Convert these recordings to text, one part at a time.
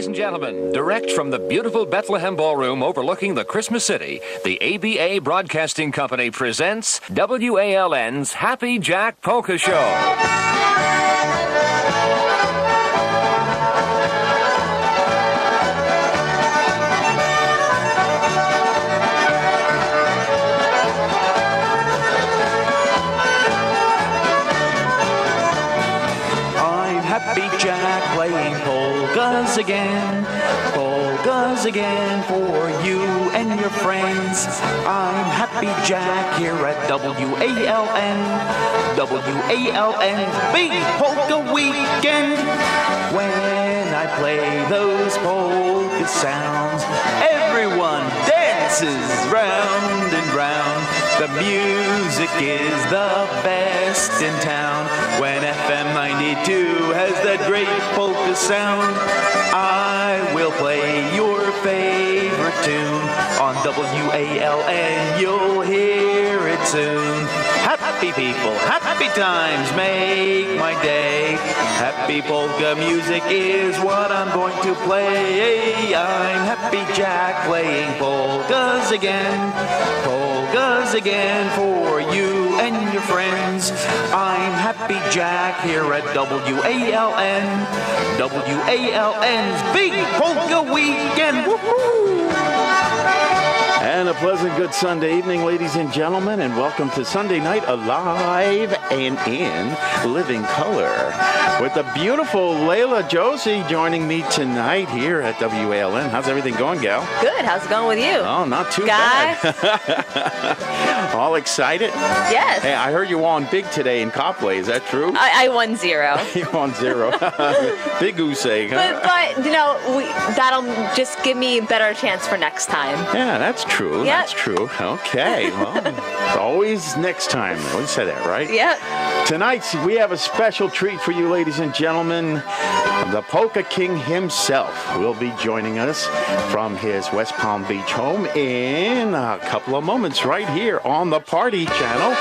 Ladies and gentlemen, direct from the beautiful Bethlehem Ballroom overlooking the Christmas City, the ABA Broadcasting Company presents WALN's Happy Jack Polka Show. Playing polkas again for you and your friends. I'm Happy Jack here at WALN, Big Polka Weekend. When I play those polka sounds, everyone dances round and round. The music is the best in town. When FM 92 has that great polka sound, I will play your favorite tune on WALN. You'll hear it soon. Happy people, happy times make my day. Happy polka music is what I'm going to play. I'm Happy Jack playing polkas again for you and your friends. I'm Happy Jack here at WALN's Big Polka Weekend. Woo-hoo! And a pleasant good Sunday evening, ladies and gentlemen, and welcome to Sunday Night Alive and in Living Color with the beautiful Layla Josie joining me tonight here at WALN. How's everything going, gal? Good. How's it going with you? Oh, not too bad. All excited? Yes. Hey, I heard you won big today in Copley. Is that true? I won 0. You won 0. Big goose egg, huh? But you know, that'll just give me a better chance for next time. Yeah, that's true. Yep. That's true. Okay. Well, it's always next time. I always say that, right? Yep. Tonight, we have a special treat for you, ladies and gentlemen. The Polka King himself will be joining us from his West Palm Beach home in a couple of moments right here on the Party Channel.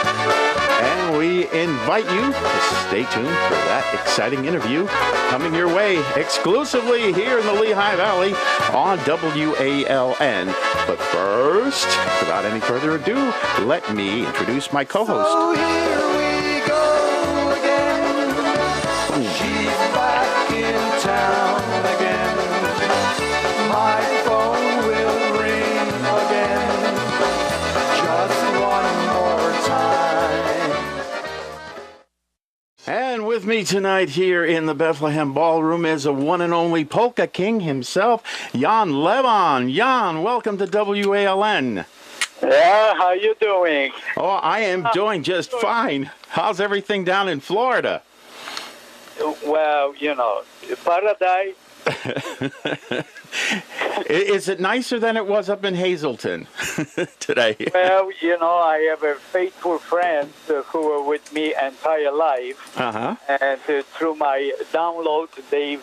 And we invite you to stay tuned for that exciting interview coming your way exclusively here in the Lehigh Valley on WALN. But first, without any further ado, let me introduce my co-host. So here we go again. She's back in town again. My phone will ring again. Just one more time. And with me tonight here in the Bethlehem Ballroom is the one and only Polka King himself, Jan Lewan. Jan, welcome to WALN. Yeah, how you doing? Oh, I am doing just fine. How's everything down in Florida? Well, you know, paradise. Is it nicer than it was up in Hazleton today? Well, you know, I have a faithful friends who were with me entire life. Uh-huh. And through my download, they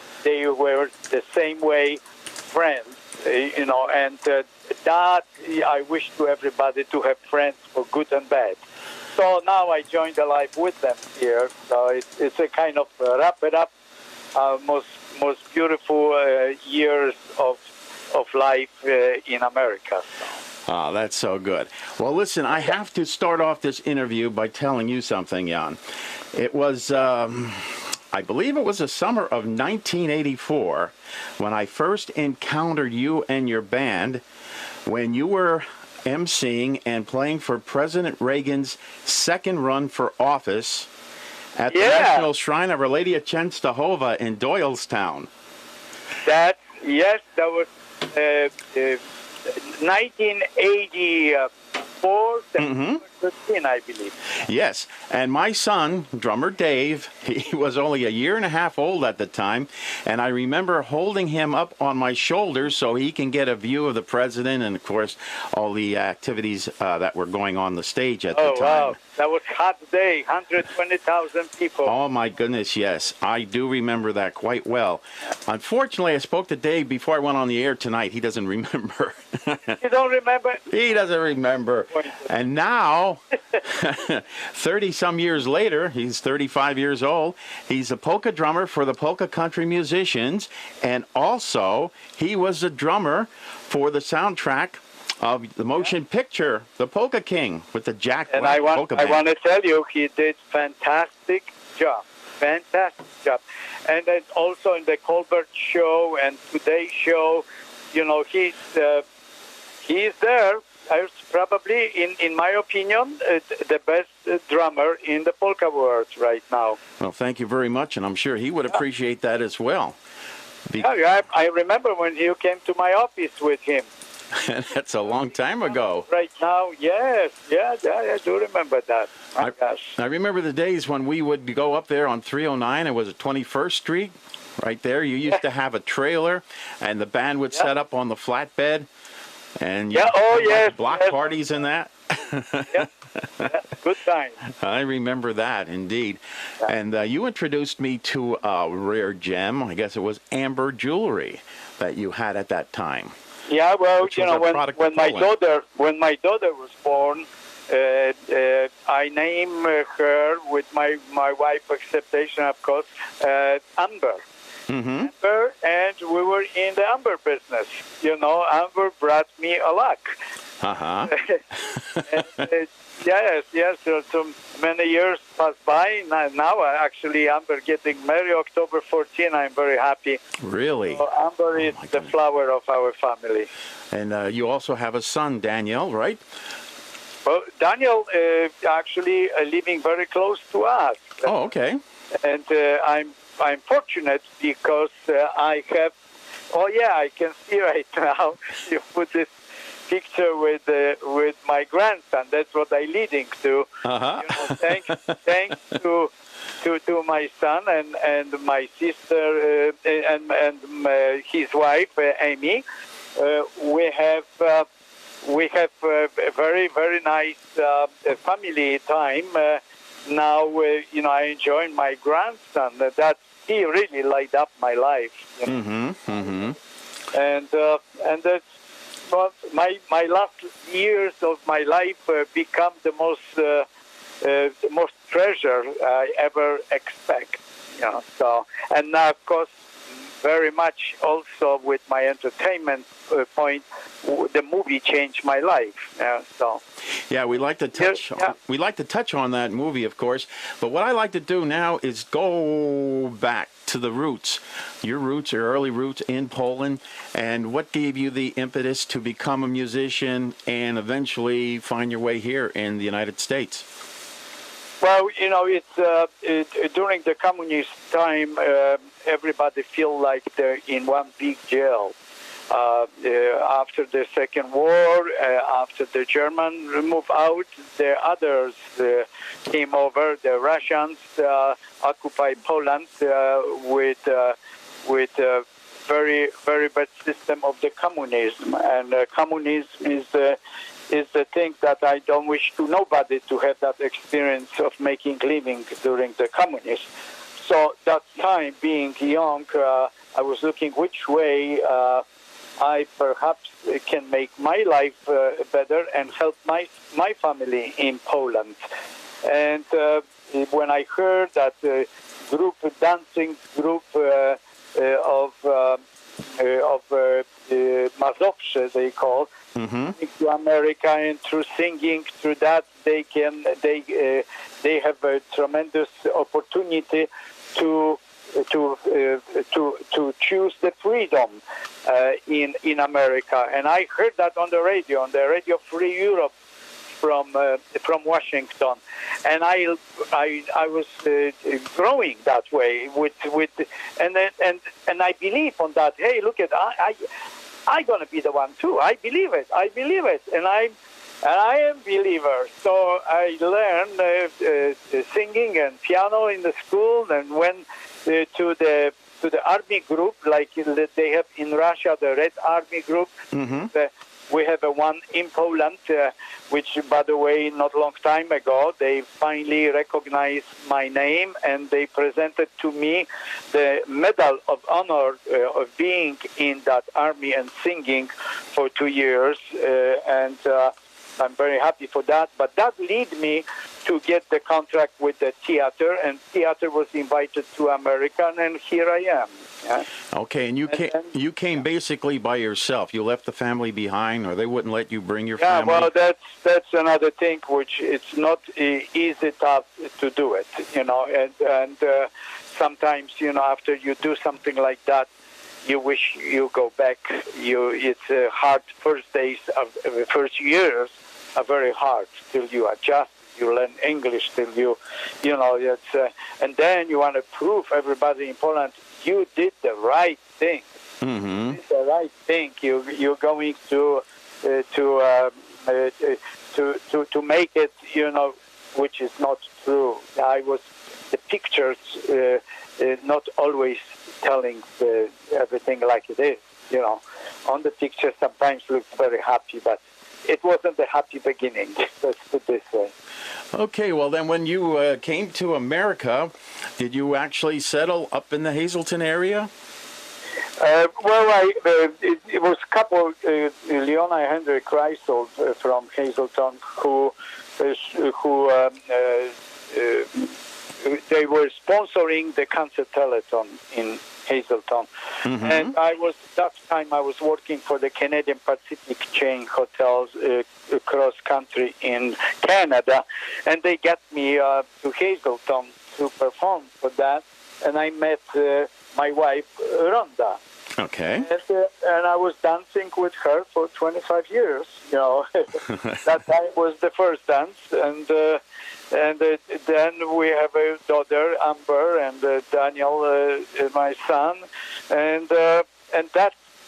were the same way friends, you know, and that I wish to everybody to have friends for good and bad. So now I joined the life with them here. So it's a kind of wrap it up, most beautiful years of life in America. Oh, that's so good. Well, listen, I have to start off this interview by telling you something, Jan. It was, I believe it was the summer of 1984 when I first encountered you and your band when you were emceeing and playing for President Reagan's second run for office at the National Shrine of Our Lady of Czestochowa in Doylestown. That was 1984, September 15, I believe. Yes, and my son, drummer Dave, he was only a year and a half old at the time, and I remember holding him up on my shoulders so he can get a view of the president and, of course, all the activities that were going on the stage at the time. Wow. That was hot day, 120,000 people. Oh, my goodness, yes. I do remember that quite well. Unfortunately, I spoke to Dave before I went on the air tonight. He doesn't remember. You don't remember? He doesn't remember. And now now, 30-some years later, he's 35 years old. He's a polka drummer for the Polka Country Musicians, and also he was a drummer for the soundtrack of the motion picture, The Polka King, with the Jack And Black I want polka band. to tell you, he did fantastic job. And then also in the Colbert Show and Today Show, you know, he's there. Probably, in my opinion, the best drummer in the polka world right now. Well, thank you very much, and I'm sure he would appreciate that as well. Yeah, I remember when you came to my office with him. That's a long time ago. Right now, yes. Yeah, I do remember that. My gosh. I remember the days when we would go up there on 309. It was at 21st Street. Right there, you used to have a trailer, and the band would set up on the flatbed, and you had block parties and that. Yeah, good time. I remember that, indeed. Yeah. And you introduced me to a rare gem. I guess it was amber jewelry that you had at that time. Yeah, well, you know, when my daughter was born, I named her with my wife's acceptation, of course, Amber. Mm-hmm. Amber, and we were in the amber business. You know, amber brought me a luck. Uh-huh. Yes. So many years passed by. Now, actually, Amber getting married October 14. I'm very happy. Really? So Amber is the flower of our family. And you also have a son, Daniel, right? Well, Daniel actually living very close to us. Oh, okay. And I'm fortunate because I have. Oh yeah, I can see right now. You put this picture with my grandson. That's what I'm leading to. Uh-huh. You know, thanks to my son and my sister and his wife Amy. We have a very, very nice family time. Now, you know, I enjoy my grandson. That he really light up my life. You know? Mm-hmm. Mm-hmm. And that's what my last years of my life become the most treasure I ever expect. You know, so, and now, of course, very much also with my entertainment point, the movie changed my life. So. Yeah, we like to touch. Yeah. We like to touch on that movie, of course. But what I like to do now is go back to the roots. Your roots, your early roots in Poland, and what gave you the impetus to become a musician and eventually find your way here in the United States? Well, you know, it's during the communist time. Everybody feel like they're in one big jail. After the Second War, after the Germans moved out, the others came over. The Russians occupied Poland with very, very bad system of the communism. And communism is the thing that I don't wish to nobody to have that experience of making living during the communism. So that time, being young, I was looking which way I perhaps can make my life better and help my family in Poland. And when I heard that dancing group of Mazowsze, they call, to America, and through singing, through that they have a tremendous opportunity to choose the freedom in America. And I heard that on the Radio Free Europe from Washington, and I was growing that way and I believe on that. Hey, look at I gonna be the one too. I believe it, and I am believer. So I learned singing and piano in the school, and went to the army group, like they have in Russia, the Red Army group. We have one in Poland, which, by the way, not a long time ago, they finally recognized my name, and they presented to me the Medal of Honor of being in that army and singing for 2 years. And I'm very happy for that. But that led me to get the contract with the theater, and theater was invited to America, and here I am. Yeah. Okay, and you came basically by yourself. You left the family behind, or they wouldn't let you bring your family? Yeah, well, that's another thing which it's not easy tough to do it, and sometimes, after you do something like that, you wish you go back. It's hard. First days of first years are very hard till you adjust. You learn English till it's and then you want to prove everybody in Poland you did the right thing. Mm-hmm. You did the right thing. You're going to make it, which is not true. The pictures not always telling everything like it is. On the picture sometimes looks very happy, but it wasn't a happy beginning. Let's put it this way. Okay, well then when you came to America, did you actually settle up in the Hazleton area? It was a couple, Leona and Henry Kreisel from Hazleton, who they were sponsoring the concert telethon in Hazleton. Mm-hmm. And that time I was working for the Canadian Pacific chain hotels across country in Canada, and they got me to Hazleton to perform for that, and I met my wife, Rhonda. Okay. And I was dancing with her for 25 years. That time was the first dance, and then we have a daughter, Amber, and Daniel, my son, and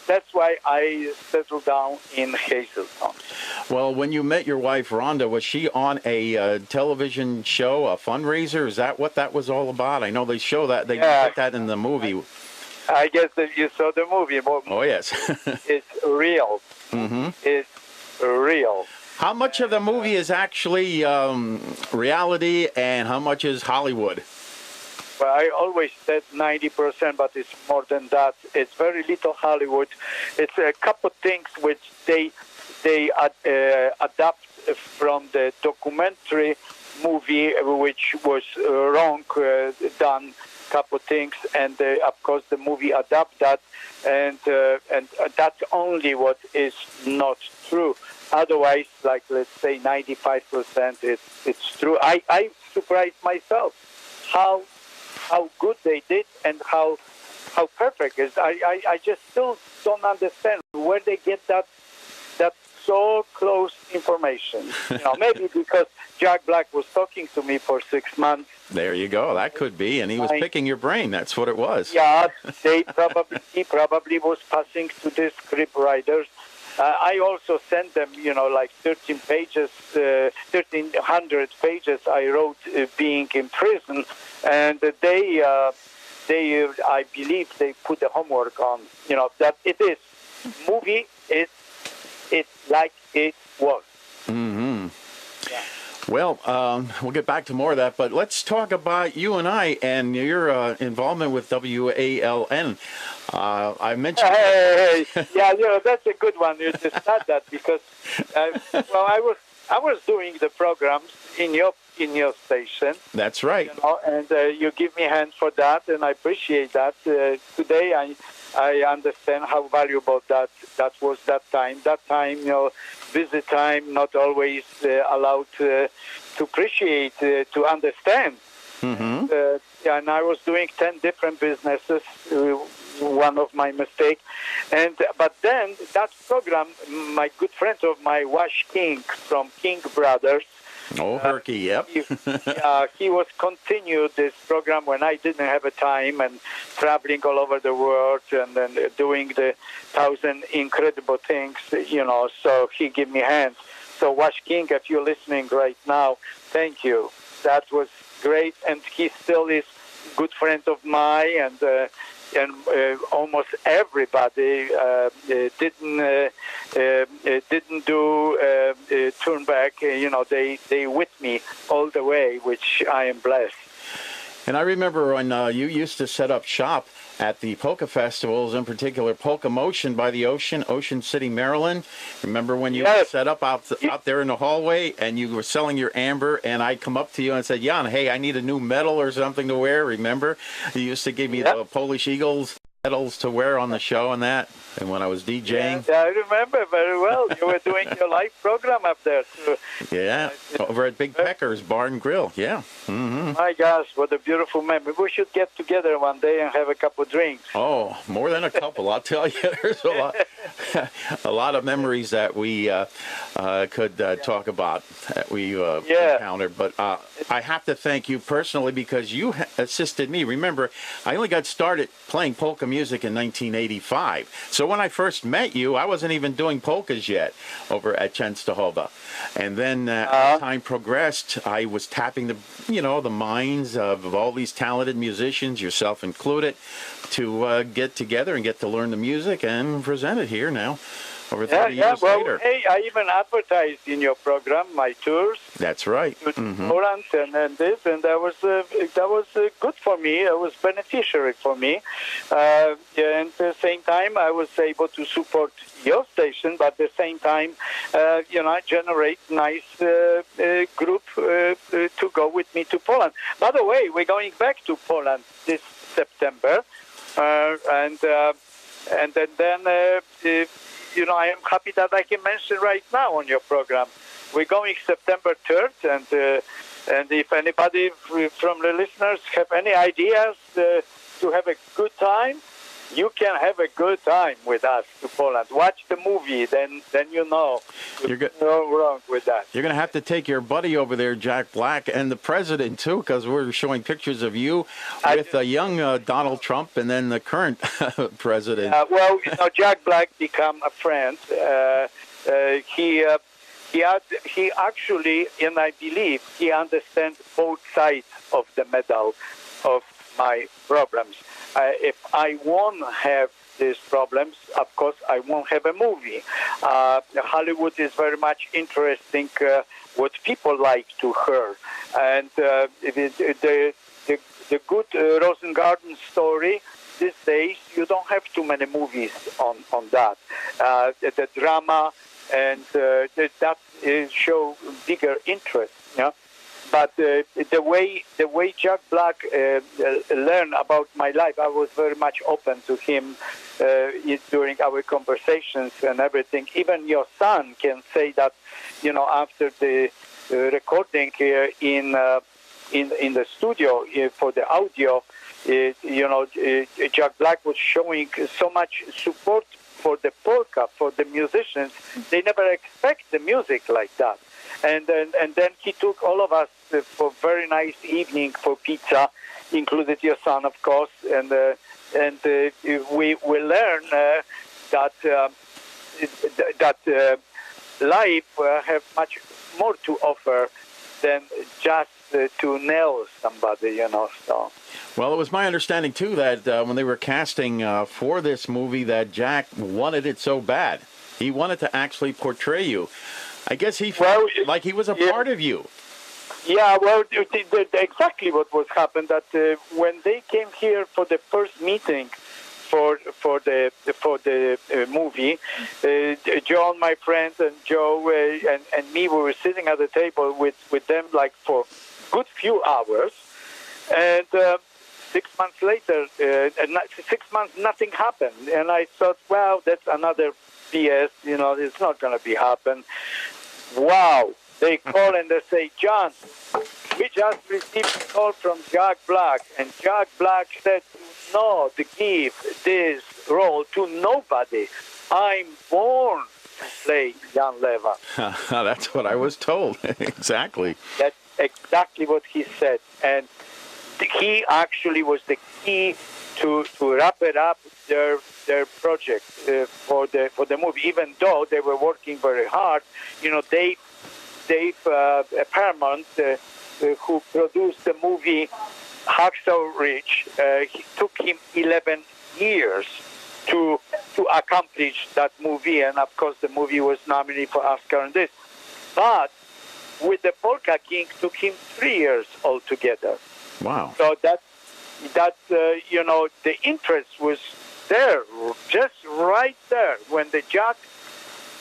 that's why I settled down in Hazleton. Well, when you met your wife, Rhonda, was she on a television show, a fundraiser? Is that what that was all about? I know they show that. They put that in the movie. I guess that you saw the movie. Oh, yes. It's real. Mm-hmm. It's real. How much of the movie is actually reality and how much is Hollywood? Well, I always said 90%, but it's more than that. It's very little Hollywood. It's a couple things which they adapt from the documentary movie, which was wrong done. Couple things, and of course the movie adapt that, and that's only what is not true. Otherwise, like let's say 95%, it's true. I surprised myself how good they did and how perfect it is. I just still don't understand where they get that so close information. Maybe because Jack Black was talking to me for 6 months. There you go. That could be, and he was picking your brain. That's what it was. Yeah, he probably was passing to the script writers. I also sent them, like 13 pages, 1,300 pages I wrote being in prison, and they I believe they put the homework on, that it is movie. It's like it was. Mm-hmm. Yeah. Well, we'll get back to more of that, but let's talk about you and I and your involvement with WALN. I mentioned... Hey. Yeah, that's a good one. You just said that because, I was doing the programs in your station. That's right. And you give me a hand for that, and I appreciate that. Today, I understand how valuable that was that time. That time, visit time, not always allowed to appreciate, to understand. Mm-hmm. And I was doing 10 different businesses, one of my mistakes. But then that program, my good friend of mine, Wash King from King Brothers, Herky, yep. He was continued this program when I didn't have a time and traveling all over the world and then doing the 1,000 incredible things, so he gave me hands. So Wash King, if you're listening right now, thank you. That was great, and he still is good friend of mine, and almost everybody didn't do turn back. They with me all the way, which I am blessed. And I remember when you used to set up shop at the polka festivals, in particular Polka Motion by the ocean, Ocean City, Maryland. Remember when you set up out there in the hallway and you were selling your amber, and I'd come up to you and said, Jan, hey, I need a new medal or something to wear. Remember? You used to give me the Polish Eagles medals to wear on the show and that, and when I was DJing. Yeah, I remember very well. You were doing your live program up there too. Yeah, over at Big Pecker's Bar and Grill. Yeah. Mm-hmm. My gosh, what a beautiful memory. We should get together one day and have a couple of drinks. Oh, more than a couple. I'll tell you, there's a lot of memories that we could talk about that we encountered. But I have to thank you personally because you assisted me. Remember, I only got started playing polka music in 1985. So when I first met you, I wasn't even doing polkas yet over at Częstochowa. And then as time progressed, I was tapping the minds of all these talented musicians, yourself included, to get together and get to learn the music and present it here now, over 30 years later. Hey, I even advertised in your program my tours. That's right. To Poland and this, and that was good for me. It was beneficiary for me. And at the same time, I was able to support your station, but at the same time, generate nice group to go with me to Poland. By the way, we're going back to Poland this September, and then I am happy that I can mention right now on your program. We're going September 3rd, and if anybody from the listeners have any ideas to have a good time, you can have a good time with us to Poland. Watch the movie, then you know. There's no wrong with that. You're going to have to take your buddy over there, Jack Black, and the president, too, because we're showing pictures of you with a young Donald Trump and then the current president. Jack Black became a friend. He actually, and I believe, he understands both sides of the medal of my problems. If I won't have these problems, of course, I won't have a movie. Hollywood is very much interesting what people like to hear. And the good Rosengarten story, these days, you don't have too many movies on that. The drama and that show bigger interest, yeah. But the way Jack Black learned about my life, I was very much open to him during our conversations and everything. Even your son can say that, after the recording in the studio for the audio, Jack Black was showing so much support for the polka, for the musicians. They never expect the music like that. And then he took all of us for very nice evening for pizza, included your son, of course, and we learn that life have much more to offer than just to nail somebody, So. Well, it was my understanding too that when they were casting for this movie, that Jack wanted it so bad. He wanted to actually portray you. I guess he felt like he was a part of you. Yeah, well, exactly what was happened. That when they came here for the first meeting for the movie, John, my friend, and Joe and me, we were sitting at the table with them like for a good few hours, and 6 months later, 6 months, nothing happened, and I thought, well, that's another BS, it's not going to be happen. Wow, they call and they say, John, we just received a call from Jack Black, and Jack Black said, no, to give this role to nobody. I'm born to play Jan Lewan. That's what I was told, exactly. That's exactly what he said, and he actually was the key to wrap it up their project for the movie. Even though they were working very hard, Dave Paramount, who produced the movie Hacksaw Ridge, it took him 11 years to accomplish that movie, and of course the movie was nominated for Oscar and this. But with the Polka King, took him 3 years altogether. Wow. So that the interest was there, just right there. When the jack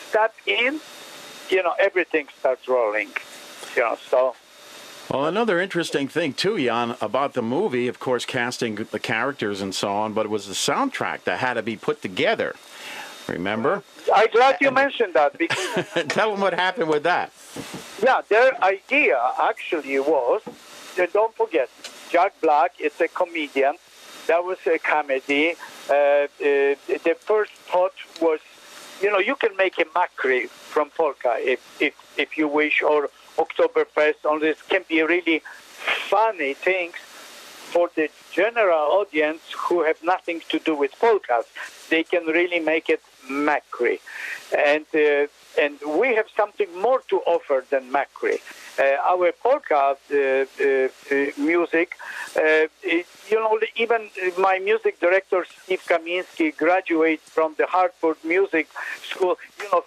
stepped in, everything starts rolling. So. Well, another interesting thing, too, Jan, about the movie, of course, casting the characters and so on, but it was the soundtrack that had to be put together. Remember? I'm glad you mentioned that. Because tell them what happened with that. Yeah, their idea actually was, don't forget, Jack Black is a comedian. That was a comedy. The first thought was, you can make a mockery from polka if you wish, or Oktoberfest, all this can be really funny things for the general audience who have nothing to do with polkas. They can really make it mockery. And we have something more to offer than mockery. Our polka music, even my music director, Steve Kamiński, graduated from the Hartford Music School.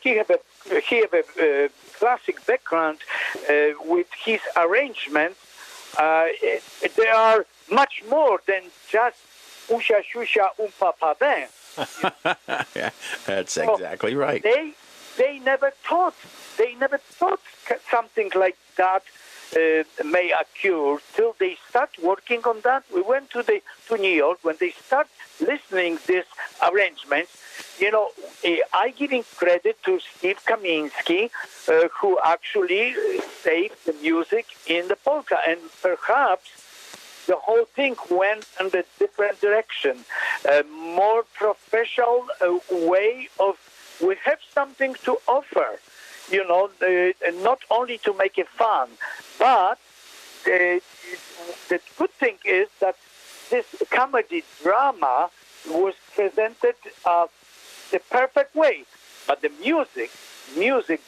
He have a classic background with his arrangements. They are much more than just usha shusha pa ben. Yeah, that's exactly right. They never thought something like that may occur till they start working on that. We went to New York when they start listening these arrangements. I giving credit to Steve Kamiński, who actually saved the music in the polka, and perhaps the whole thing went in a different direction, a more professional way of. We have something to offer, not only to make it fun, but the good thing is that this comedy drama was presented the perfect way. But the music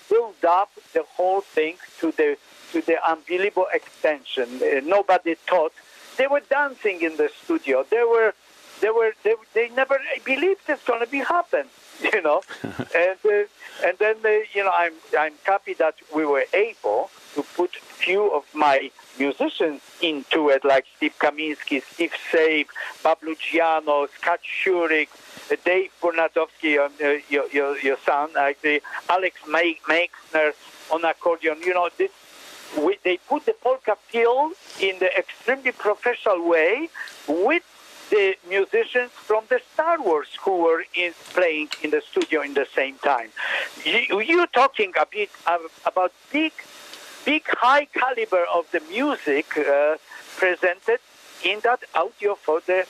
built up the whole thing to the unbelievable extension. Nobody thought they were dancing in the studio. They never believed it's going to be happen. And then I'm happy that we were able to put few of my musicians into it, like Steve Kamiński, Steve Sabe, Pablo Giano, Scott Shurik, Dave Bernadowski, your son, actually, Alex Meixner on accordion. They put the polka feel in the extremely professional way with the musicians from the Star Wars who were playing in the studio in the same time. You're talking a bit about big high caliber of the music presented in that audio for the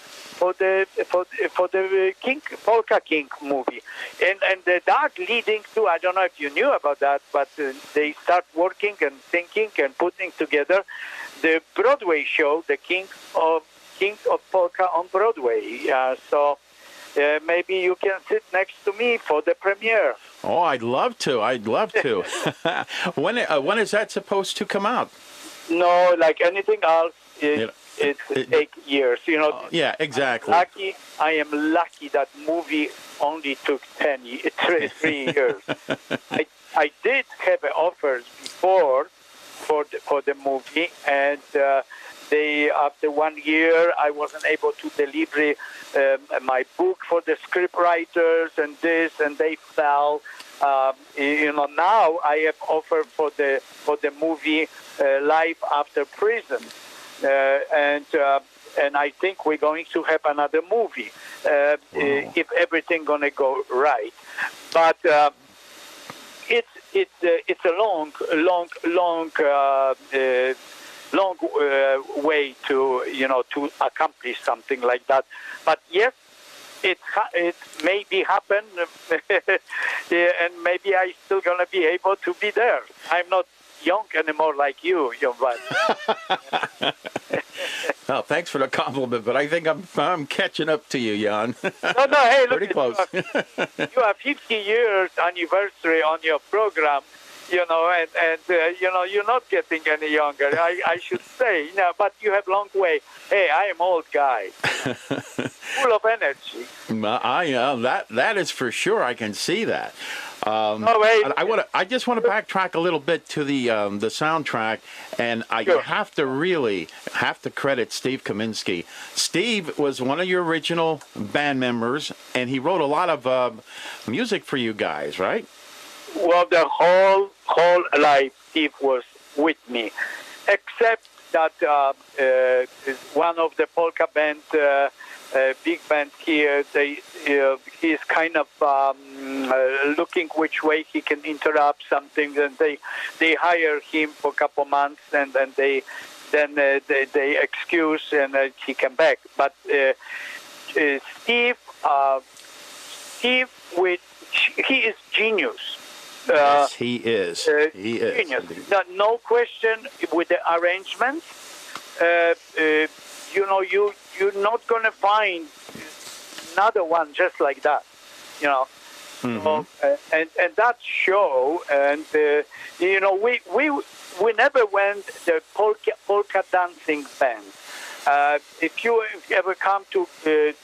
Polka King movie, and that leading to, I don't know if you knew about that, but they start working and thinking and putting together the Broadway show, the King of Polka on Broadway. So maybe you can sit next to me for the premiere. Oh, I'd love to. When is that supposed to come out? No, like anything else, it takes years. Yeah, exactly. I am lucky that movie only took 3 years. I did have offers before for the movie, and after 1 year, I wasn't able to deliver my book for the script writers and they fell. Now I have offer for the movie Life After Prison, and I think we're going to have another movie if everything gonna go right. But it's a long way to accomplish something like that. But yes, it maybe happen, and maybe I still gonna be able to be there. I'm not young anymore like you, but. Well, thanks for the compliment, but I think I'm catching up to you, Jan. No, hey, look, pretty close. You have 50 years anniversary on your program. you know, and you know, you're not getting any younger. I should say, you know, but you have long way. Hey, I am old guy, full of energy. That is for sure. I can see that. Oh, wait. I just want to backtrack a little bit to the soundtrack, and I Sure. have to credit Steve Kaminsky. Steve was one of your original band members, and he wrote a lot of music for you guys, right? Well, the whole life, Steve was with me, except that one of the polka band, big band here, he's kind of looking which way he can interrupt something, and they hire him for a couple months, and then they excuse, and he come back. But Steve, he is genius. Yes, he is. He is. Genius. No question with the arrangements. You know, you're not going to find another one just like that. You know. Mm-hmm. So, and that show, and you know, we never went the polka dancing band. If you ever come to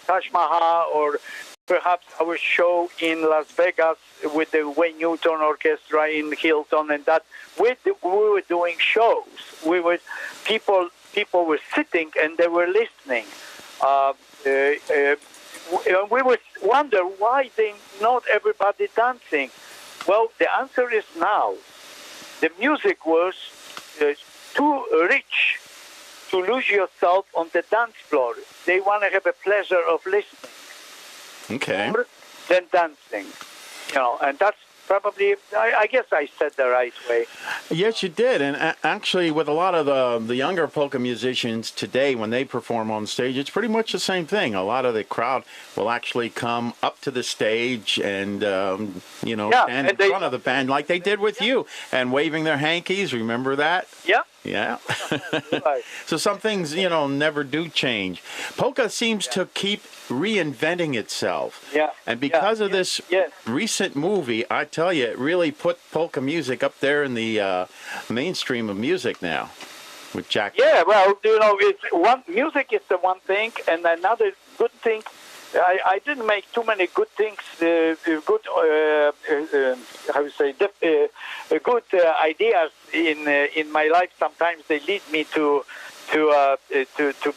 Taj Mahal or perhaps our show in Las Vegas with the Wayne Newton Orchestra in Hilton, and that we were doing shows. People were sitting and they were listening. We would wonder why they not everybody dancing. Well, the answer is now. The music was too rich to lose yourself on the dance floor. They want to have a pleasure of listening. Okay. More than dancing. You know, and that's probably, I guess I said the right way. Yes, you did. And actually, with a lot of the younger polka musicians today, when they perform on stage, it's pretty much the same thing. A lot of the crowd will actually come up to the stage and, you know, stand in front of the band like they did with you and waving their hankies. Remember that? Yeah. Yeah. Right. So some things, you know, never do change. Polka seems to keep reinventing itself. Yeah. And because of this recent movie, I tell you, it really put polka music up there in the mainstream of music now with Jack. Yeah, well, you know, music is the one thing, and another good thing, I didn't make too many good things, good ideas in my life. Sometimes they lead me to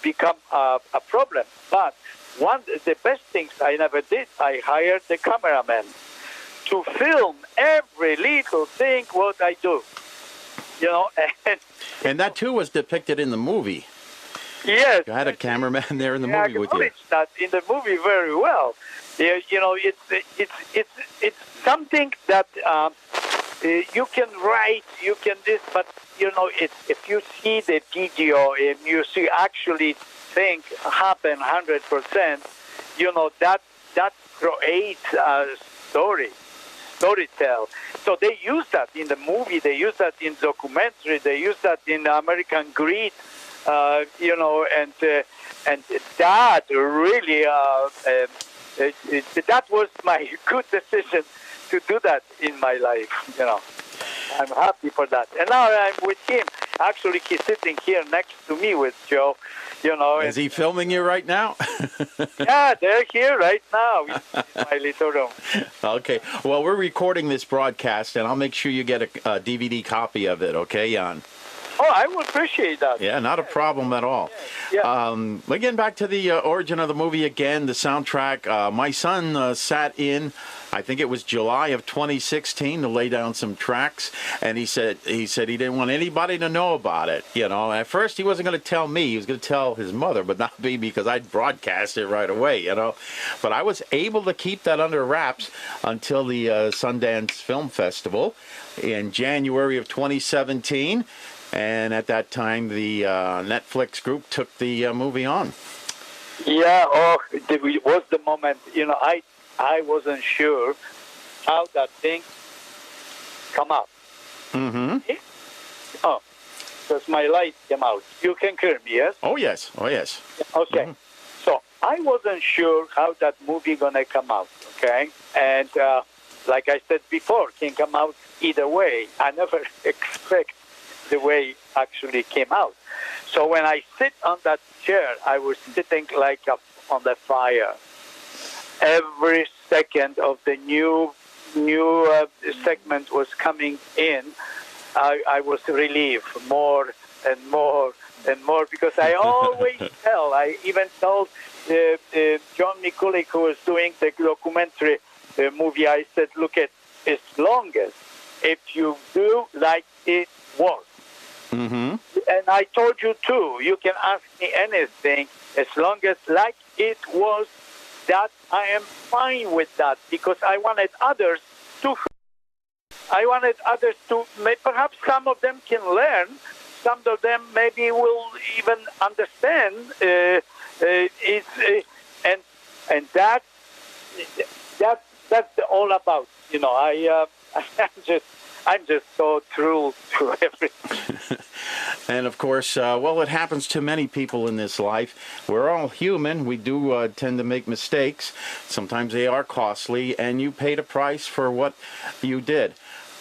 become a problem. But the best things I never did, I hired the cameraman to film every little thing what I do. You know, and that too was depicted in the movie. Yes. You had a cameraman there in the movie with you. That in the movie very well. You know, it's something that you can write, you can this, but you know, if you see the video and you see actually things happen 100%, you know, that creates a storytell. So they use that in the movie, they use that in documentary, they use that in American Greed. You know, and that really, that was my good decision to do that in my life, you know. I'm happy for that. And now I'm with him. Actually, he's sitting here next to me with Joe, you know. Is he filming you right now? Yeah, they're here right now in my little room. Okay. Well, we're recording this broadcast, and I'll make sure you get a DVD copy of it, okay, Jan? Oh, I would appreciate that. Yeah, not a problem at all. Yeah. Again, back to the origin of the movie again, the soundtrack. My son sat in, I think it was July of 2016, to lay down some tracks, and he said he didn't want anybody to know about it. You know, at first he wasn't going to tell me; he was going to tell his mother, but not me because I'd broadcast it right away. You know, but I was able to keep that under wraps until the Sundance Film Festival in January of 2017. And at that time, the Netflix group took the movie on. Yeah, it was the moment, you know, I wasn't sure how that thing come out. Mm-hmm. Oh, because my light came out. You can hear me, yes? Oh, yes. Oh, yes. Okay. Mm-hmm. So I wasn't sure how that movie going to come out, okay? And like I said before, can come out either way. I never expect the way actually came out. So when I sit on that chair, I was sitting like on the fire. Every second of the new segment was coming in, I was relieved more and more and more, because I always tell, I even told John Mikulik, who was doing the documentary movie, I said, look, at as long as if you do like it was. Mm-hmm. And I told you too, you can ask me anything, as long as like it was, that I am fine with that, because I wanted others to, perhaps some of them can learn, some of them maybe will even understand, and that's all about, I'm just so thrilled to everything. And of course, it happens to many people in this life. We're all human. We do tend to make mistakes. Sometimes they are costly, and you paid a price for what you did.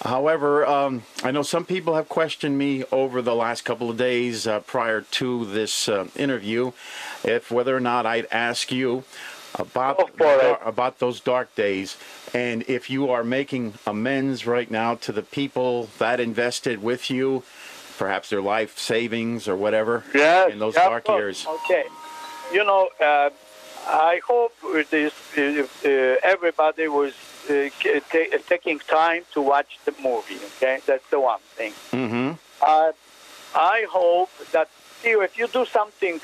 However, I know some people have questioned me over the last couple of days prior to this interview, if whether or not I'd ask you about those dark days, and if you are making amends right now to the people that invested with you, perhaps their life savings or whatever, in those dark years. Okay. I hope this everybody was taking time to watch the movie, okay? That's the one thing. Mm-hmm. I hope that, if you do something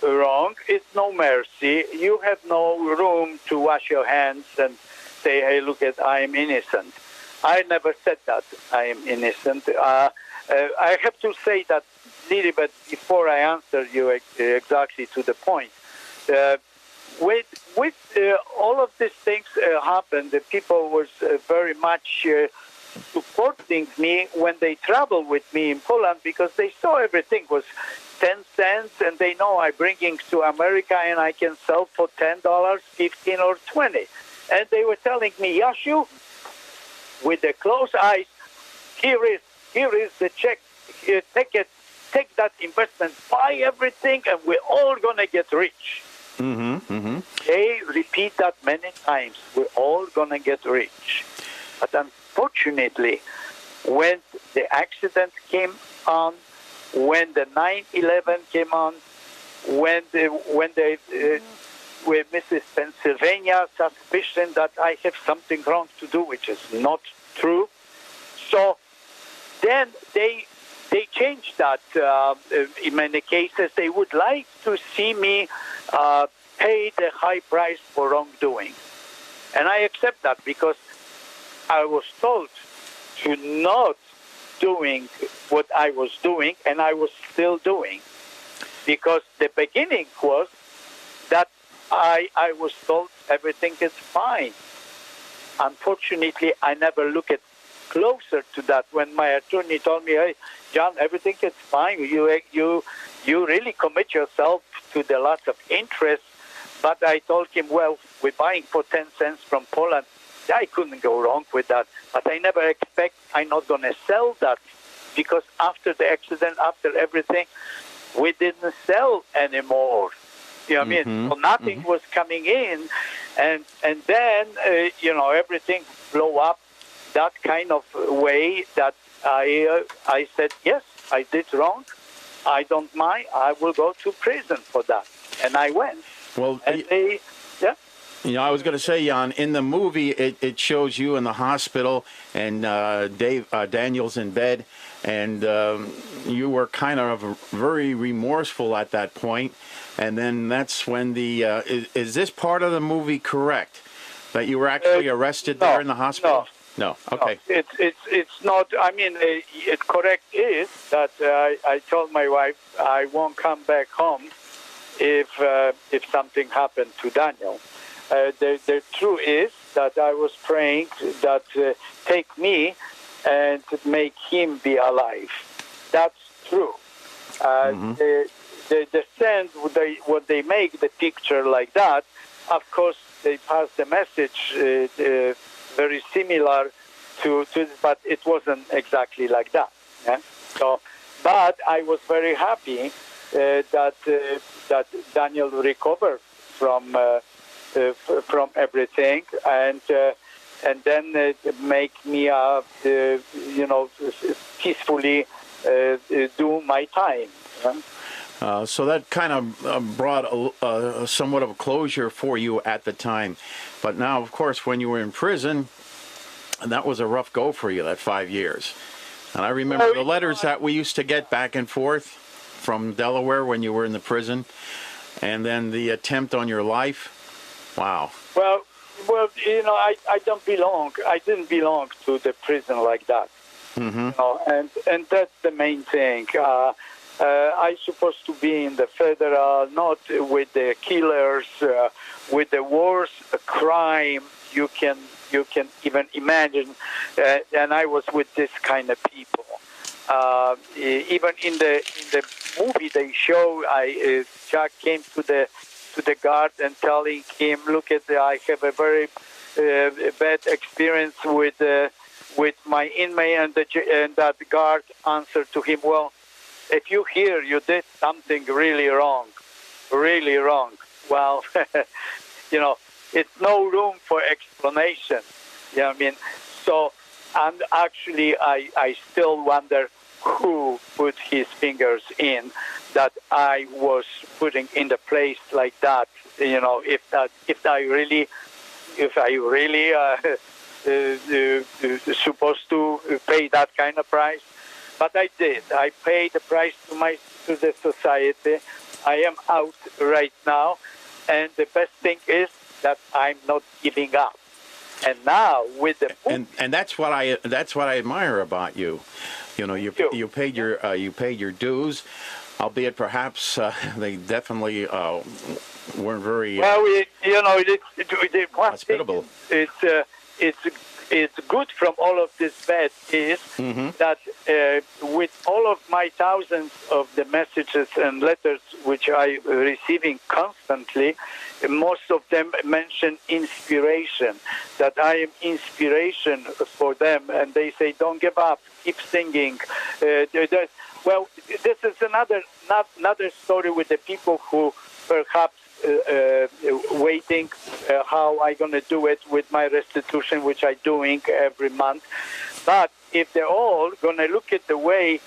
wrong, it's no mercy. You have no room to wash your hands and say, hey, look, I am innocent. I never said that I am innocent. I have to say that little bit before I answer you exactly to the point. With all of these things happened, the people was very much supporting me when they travel with me in Poland, because they saw everything was 10 cents, and they know I'm bringing to America and I can sell for $10, 15 or 20. And they were telling me, Yashu, with the closed eyes, here is the check, take that investment, buy everything, and we're all going to get rich. Mm-hmm, mm-hmm. They repeat that many times. We're all going to get rich. But unfortunately, when the accident came on, when the 9/11 came on, when with Mrs. Pennsylvania suspicion that I have something wrong to do, which is not true. So then they changed that. In many cases, they would like to see me pay the high price for wrongdoing. And I accept that, because I was told to not doing what I was doing, and I was still doing. Because the beginning was that I was told everything is fine. Unfortunately, I never looked closer to that when my attorney told me, hey, John, everything is fine. You really commit yourself to the lots of interest. But I told him, well, we're buying for 10 cents from Poland. I couldn't go wrong with that. But I never expect I'm not going to sell that, because after the accident, after everything, we didn't sell anymore. You know what I mean? So nothing was coming in. And then, everything blew up that kind of way that I said, yes, I did wrong. I don't mind. I will go to prison for that. And I went. Well, and I was going to say, Jan, in the movie, it shows you in the hospital, and Daniel's in bed, and you were kind of very remorseful at that point. And then that's when is this part of the movie correct? That you were actually arrested there in the hospital? No. Okay. No, it's not. I mean, it correct is that I told my wife I won't come back home if something happened to Daniel. The truth is that I was praying that take me and make him be alive. That's true. The sense when they make the picture like that, of course they pass the message very similar to but it wasn't exactly like that. Yeah? So, but I was very happy that Daniel recovered from everything, and then make me peacefully do my time. So that kind of brought somewhat of a closure for you at the time. But now, of course, when you were in prison, that was a rough go for you, that 5 years. And I remember the letters that we used to get back and forth from Delaware when you were in the prison, and then the attempt on your life. Wow. Well, I don't belong. I didn't belong to the prison like that. Mm-hmm. And that's the main thing. I'm supposed to be in the federal, not with the killers, with the worst crime you can even imagine. And I was with this kind of people. Even in the movie they show, Jack came to the guard and telling him, "Look at I have a very bad experience with my inmate," and that guard answered to him, "Well, if you hear you did something really wrong. Well, it's no room for explanation." You know what I mean? So, and actually, I still wonder who put his fingers in that I was putting in the place like that. If I really supposed to pay that kind of price. But I did. I paid the price to the society. I am out right now, and the best thing is that I'm not giving up. And now with the book, and that's what I admire about you. You paid your dues, albeit perhaps they definitely weren't very hospitable. It's good from all of this bad is that with all of my thousands of the messages and letters which I receiving constantly, most of them mention inspiration, that I am inspiration for them, and they say, "Don't give up, keep singing." Well, this is another story with the people who perhaps waiting how I gonna do it with my restitution, which I doing every month. But if they're all gonna look at the way,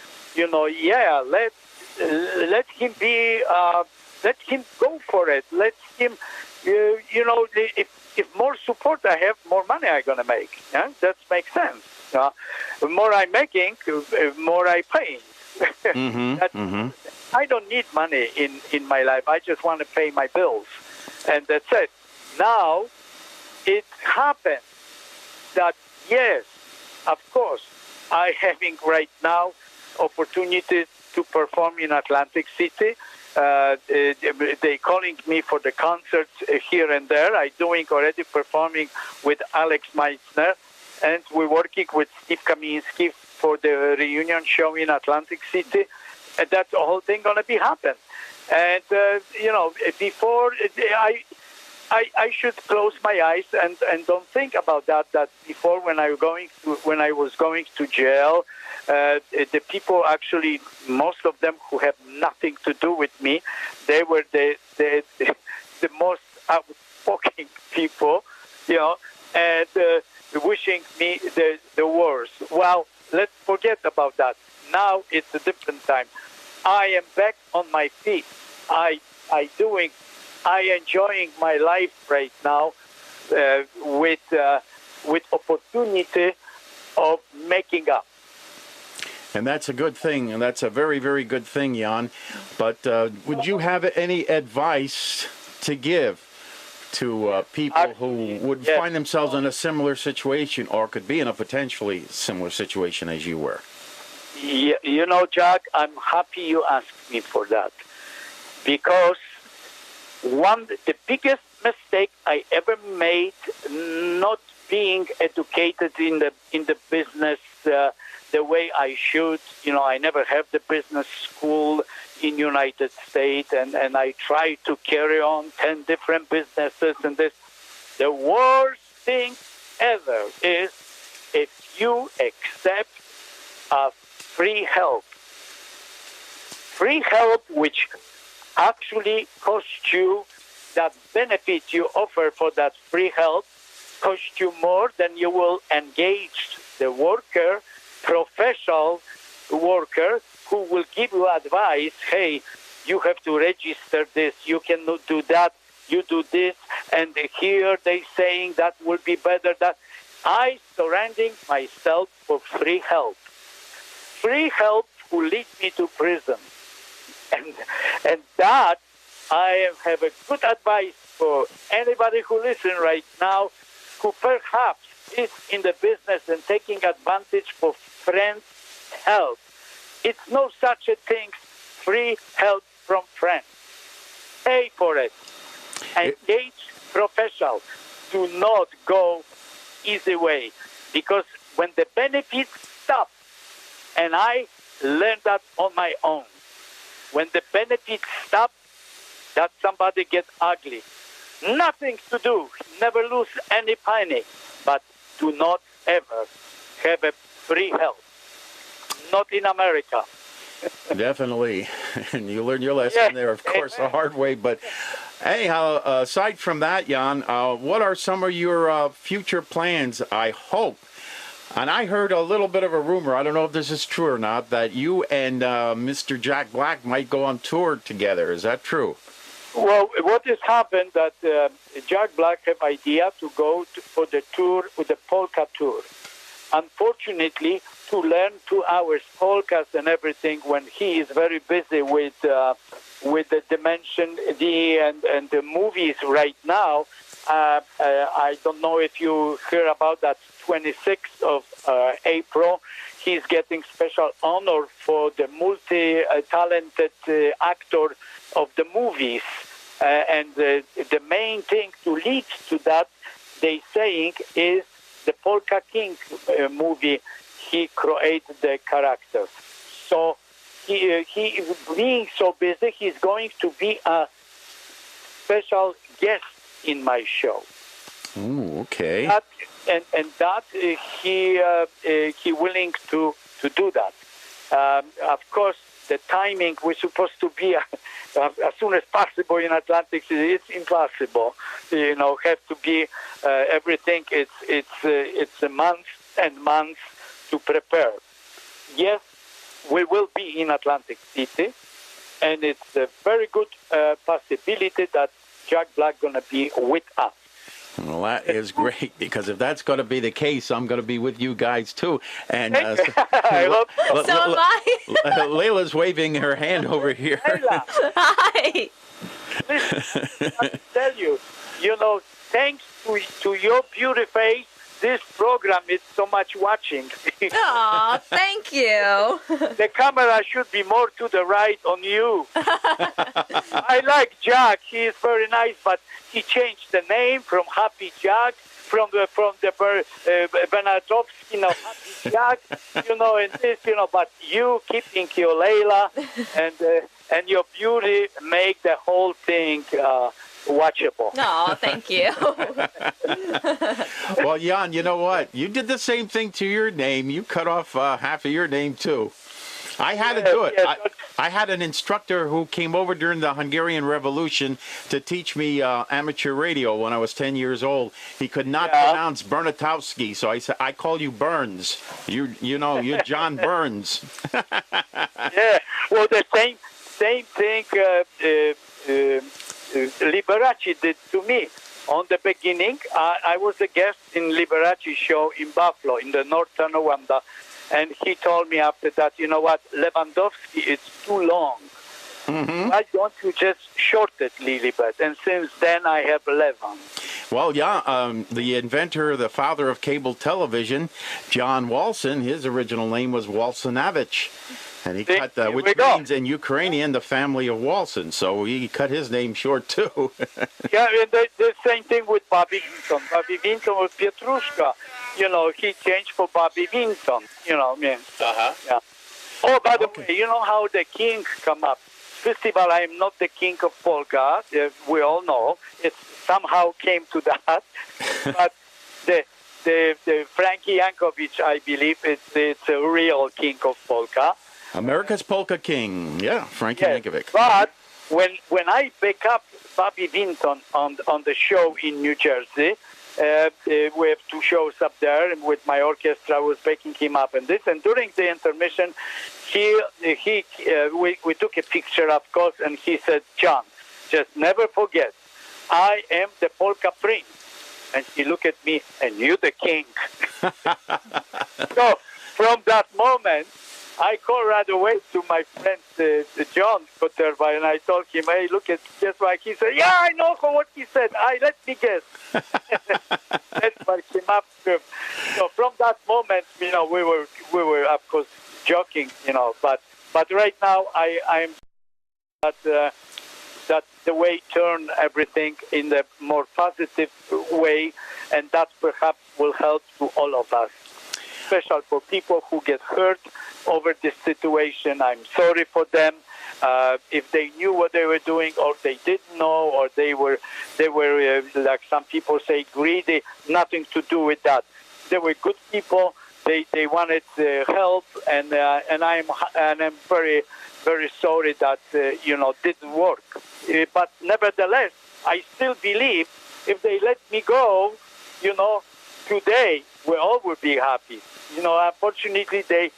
let him be, let him go for it. Let him, if more support I have, more money I'm gonna make. Yeah, that makes sense. The more I'm making, more I pay. I don't need money in my life. I just want to pay my bills. And that's it. Now, it happens that, yes, of course, I having right now opportunity to perform in Atlantic City. They calling me for the concerts here and there. I doing already performing with Alex Meissner, and we're working with Steve Kaminsky for the reunion show in Atlantic City. And that's the whole thing going to be happen. And, before I should close my eyes and don't think about that before when I was going to jail, the people actually, most of them who have nothing to do with me, they were the most outspoken people, and wishing me the worst. Well, let's forget about that. Now it's a different time. I am back on my feet. I enjoying my life right now with opportunity of making up. And that's a good thing, and that's a very, very good thing, Jan. But would you have any advice to give to people who would find themselves in a similar situation or could be in a potentially similar situation as you were? Jack, I'm happy you asked me for that, because the biggest mistake I ever made, not being educated in the business the way I should. I never have the business school in United States, and I tried to carry on 10 different businesses, and this. The worst thing ever is if you accept free help. Free help which actually costs you, that benefit you offer for that free help costs you more than you will engage the worker, professional worker, who will give you advice. Hey, you have to register this, you cannot do that, you do this, and here they saying that will be better. That I surrendering myself for free help. Free help who lead me to prison. And that I have a good advice for anybody who listens right now, who perhaps is in the business and taking advantage for friends' help. It's no such a thing, free help from friends. Pay for it. Engage professional. Do not go easy way. Because when the benefits stop, and I learned that on my own, when the benefits stop, that somebody gets ugly. Nothing to do. Never lose any penny. But do not ever have a free help. Not in America. Definitely. And you learn your lesson there, of course, the hard way. But anyhow, aside from that, Jan, what are some of your future plans, I hope? And I heard a little bit of a rumor, I don't know if this is true or not, that you and Mr. Jack Black might go on tour together. Is that true? Well, what has happened that Jack Black have idea to go for the tour, with the polka tour. Unfortunately, to learn 2 hours polkas and everything when he is very busy with the Dimension D and the movies right now, I don't know if you hear about that 26th of April. He's getting special honor for the multi-talented actor of the movies. And the main thing to lead to that, they saying, is the Polka King movie. He created the characters. So he being so busy, he's going to be a special guest in my show. Oh, okay. He willing to do that. Of course, the timing, we're supposed to be as soon as possible in Atlantic City. It's impossible. Have to be everything. It's a month and months to prepare. Yes, we will be in Atlantic City, and it's a very good possibility that Jack Black gonna be with us. Well, that is great, because if that's going to be the case, I'm going to be with you guys too. And I hope so. So am I. Layla's waving her hand over here. Layla, Hi. listen, I tell you, thanks to your beauty face, this program is so much watching. Aw, thank you. The camera should be more to the right on you. I like Jack. He is very nice, but he changed the name from Happy Jack, from the Bernardowski, Happy Jack, and this, but you keeping your Layla and your beauty make the whole thing watchable. Oh, thank you. Well, Jan, you know what? You did the same thing to your name. You cut off half of your name too. I had to do it. I had an instructor who came over during the Hungarian Revolution to teach me amateur radio when I was 10 years old. He could not pronounce Bernatowski, so I said, I call you Burns. You're John Burns. Yeah, well, the same thing Liberace did to me. On the beginning, I was a guest in Liberace show in Buffalo, in the North Tonawanda. And he told me after that, you know what, Lewandowski, it's too long. Mm-hmm. Why don't you just short it a little bit? And since then, I have Lewan. Well, yeah, the inventor, the father of cable television, John Walson, his original name was Walsonavich. And he cut, which means in Ukrainian, the family of Walson. So he cut his name short, too. Yeah, and the same thing with Bobby Vinton. Bobby Vinton was Pietrushka. He changed for Bobby Vinton. Uh-huh. Yeah. Oh, by the way, you know how the king come up? First of all, I am not the king of polka. We all know. It somehow came to that. But the Frankie Yankovic, I believe, it's a real king of polka. America's Polka King. Yeah, Frankie Yankovic. But when I back up Bobby Vinton on the show in New Jersey, we have 2 shows up there, and with my orchestra, I was backing him up and this. And during the intermission, we took a picture, of course, and he said, "John, just never forget, I am the polka prince." And he looked at me, "And you the king." So from that moment, I called right away to my friend John Koterva, and I told him, "Hey, look at just like he said." "Yeah, I know what he said. Let me guess." That's what came up to him. So from that moment, we were of course joking, but right now I'm that the way turn everything in the more positive way, and that perhaps will help to all of us, especially for people who get hurt over this situation. I'm sorry for them. If they knew what they were doing, or they didn't know, or they were like some people say, greedy. Nothing to do with that. They were good people. They wanted help, and I'm very, very sorry that didn't work. But nevertheless, I still believe if they let me go, today we all would be happy. Unfortunately, they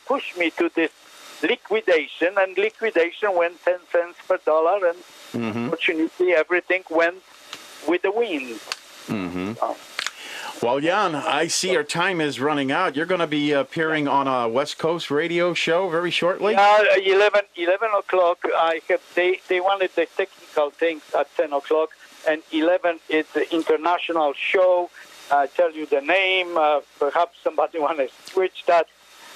pushed me to this liquidation, and liquidation went 10 cents per dollar, and unfortunately everything went with the wind. Well, Jan, I see our time is running out. You're going to be appearing on a West Coast radio show very shortly? 11 o'clock. They wanted the technical things at 10 o'clock, and 11 is the international show. I tell you the name. Perhaps somebody want to switch that.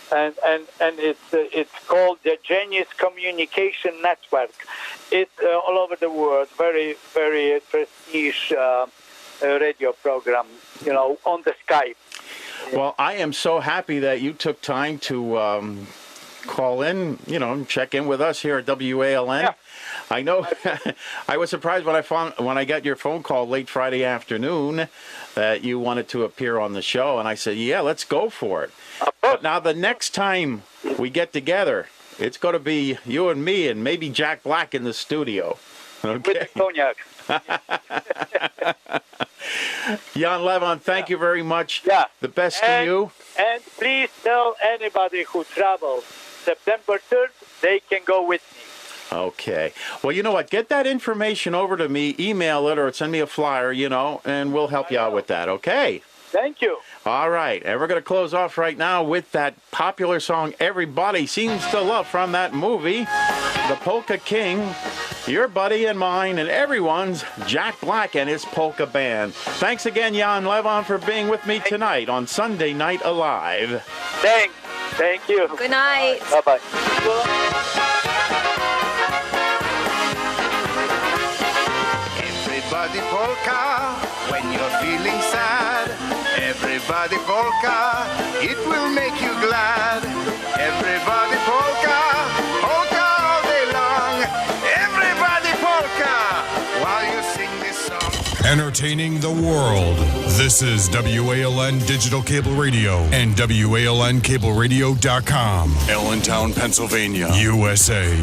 And it's called the Genius Communication Network. It's all over the world. Very, very prestige radio program, on the Skype. Well, I am so happy that you took time to call in, check in with us here at WALN. Yeah. I know I was surprised when I got your phone call late Friday afternoon that you wanted to appear on the show, and I said, yeah, let's go for it. But now the next time we get together, it's going to be you and me and maybe Jack Black in the studio. Okay. With the cognac. Jan Lewan, thank you very much. Yeah. The best to you. And please tell anybody who travels September 3rd, they can go with me. Okay. Well, you know what? Get that information over to me, email it, or send me a flyer, and we'll help you out with that, okay? Thank you. All right. And we're going to close off right now with that popular song everybody seems to love from that movie, The Polka King, your buddy and mine and everyone's, Jack Black and his polka band. Thanks again, Jan Lewan, for being with me tonight on Sunday Night Alive. Thanks. Thank you. Good night. Bye-bye. Everybody polka when you're feeling sad. Everybody polka, it will make you glad. Everybody polka, polka all day long. Everybody polka while you sing this song. Entertaining the world. This is WALN Digital Cable Radio and WALNCableradio.com. Allentown, Pennsylvania, USA.